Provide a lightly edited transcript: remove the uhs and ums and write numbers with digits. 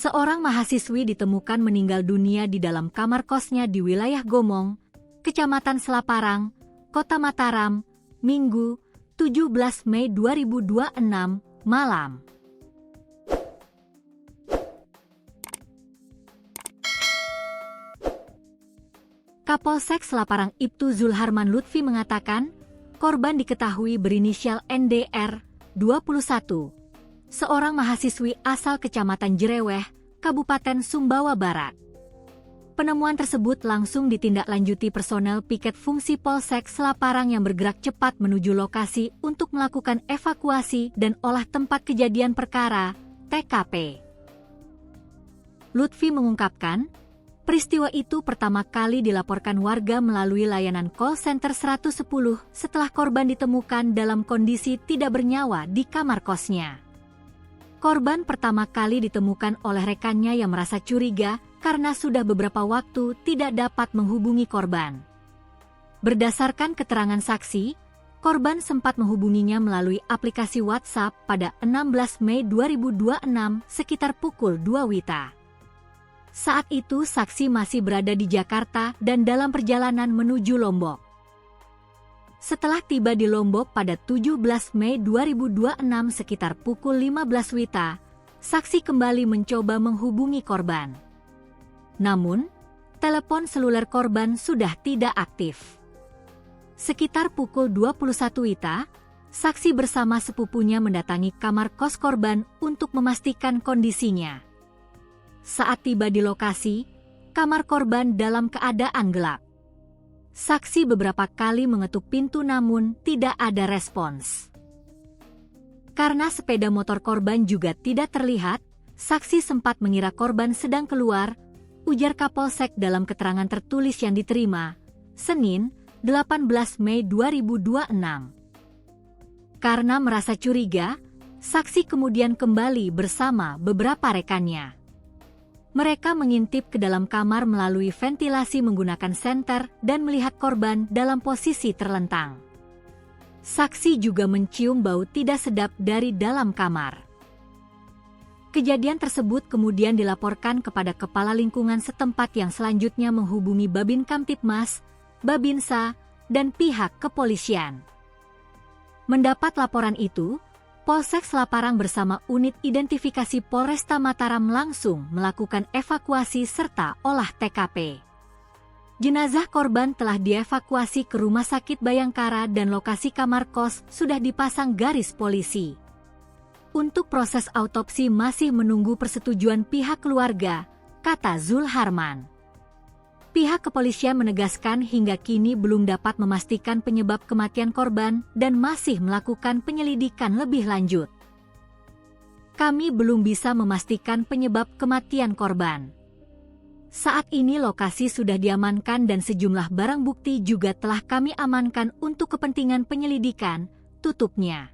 Seorang mahasiswi ditemukan meninggal dunia di dalam kamar kosnya di wilayah Gomong, Kecamatan Selaparang, Kota Mataram, Minggu, 17 Mei 2026, malam. Kapolsek Selaparang Ibtu Zulharman Lutfi mengatakan, korban diketahui berinisial NDR, 21. Seorang mahasiswi asal Kecamatan Jereweh, Kabupaten Sumbawa Barat. Penemuan tersebut langsung ditindaklanjuti personel piket fungsi Polsek Selaparang yang bergerak cepat menuju lokasi untuk melakukan evakuasi dan olah tempat kejadian perkara, TKP. Lutfi mengungkapkan, peristiwa itu pertama kali dilaporkan warga melalui layanan call center 110 setelah korban ditemukan dalam kondisi tidak bernyawa di kamar kosnya. Korban pertama kali ditemukan oleh rekannya yang merasa curiga karena sudah beberapa waktu tidak dapat menghubungi korban. Berdasarkan keterangan saksi, korban sempat menghubunginya melalui aplikasi WhatsApp pada 16 Mei 2026 sekitar pukul 2 WITA. Saat itu saksi masih berada di Jakarta dan dalam perjalanan menuju Lombok. Setelah tiba di Lombok pada 17 Mei 2026 sekitar pukul 15 WITA, saksi kembali mencoba menghubungi korban. Namun, telepon seluler korban sudah tidak aktif. Sekitar pukul 21 WITA, saksi bersama sepupunya mendatangi kamar kos korban untuk memastikan kondisinya. Saat tiba di lokasi, kamar korban dalam keadaan gelap. Saksi beberapa kali mengetuk pintu namun tidak ada respons. Karena sepeda motor korban juga tidak terlihat, saksi sempat mengira korban sedang keluar, ujar Kapolsek dalam keterangan tertulis yang diterima, Senin, 18 Mei 2026. Karena merasa curiga, saksi kemudian kembali bersama beberapa rekannya. Mereka mengintip ke dalam kamar melalui ventilasi menggunakan senter dan melihat korban dalam posisi terlentang. Saksi juga mencium bau tidak sedap dari dalam kamar. Kejadian tersebut kemudian dilaporkan kepada kepala lingkungan setempat yang selanjutnya menghubungi Babin Kamtibmas, Babinsa, dan pihak kepolisian. Mendapat laporan itu, Polsek Selaparang bersama unit identifikasi Polresta Mataram langsung melakukan evakuasi serta olah TKP. Jenazah korban telah dievakuasi ke Rumah Sakit Bayangkara dan lokasi kamar kos sudah dipasang garis polisi. Untuk proses autopsi masih menunggu persetujuan pihak keluarga, kata Zulharman. Pihak kepolisian menegaskan hingga kini belum dapat memastikan penyebab kematian korban dan masih melakukan penyelidikan lebih lanjut. Kami belum bisa memastikan penyebab kematian korban. Saat ini lokasi sudah diamankan dan sejumlah barang bukti juga telah kami amankan untuk kepentingan penyelidikan, tutupnya.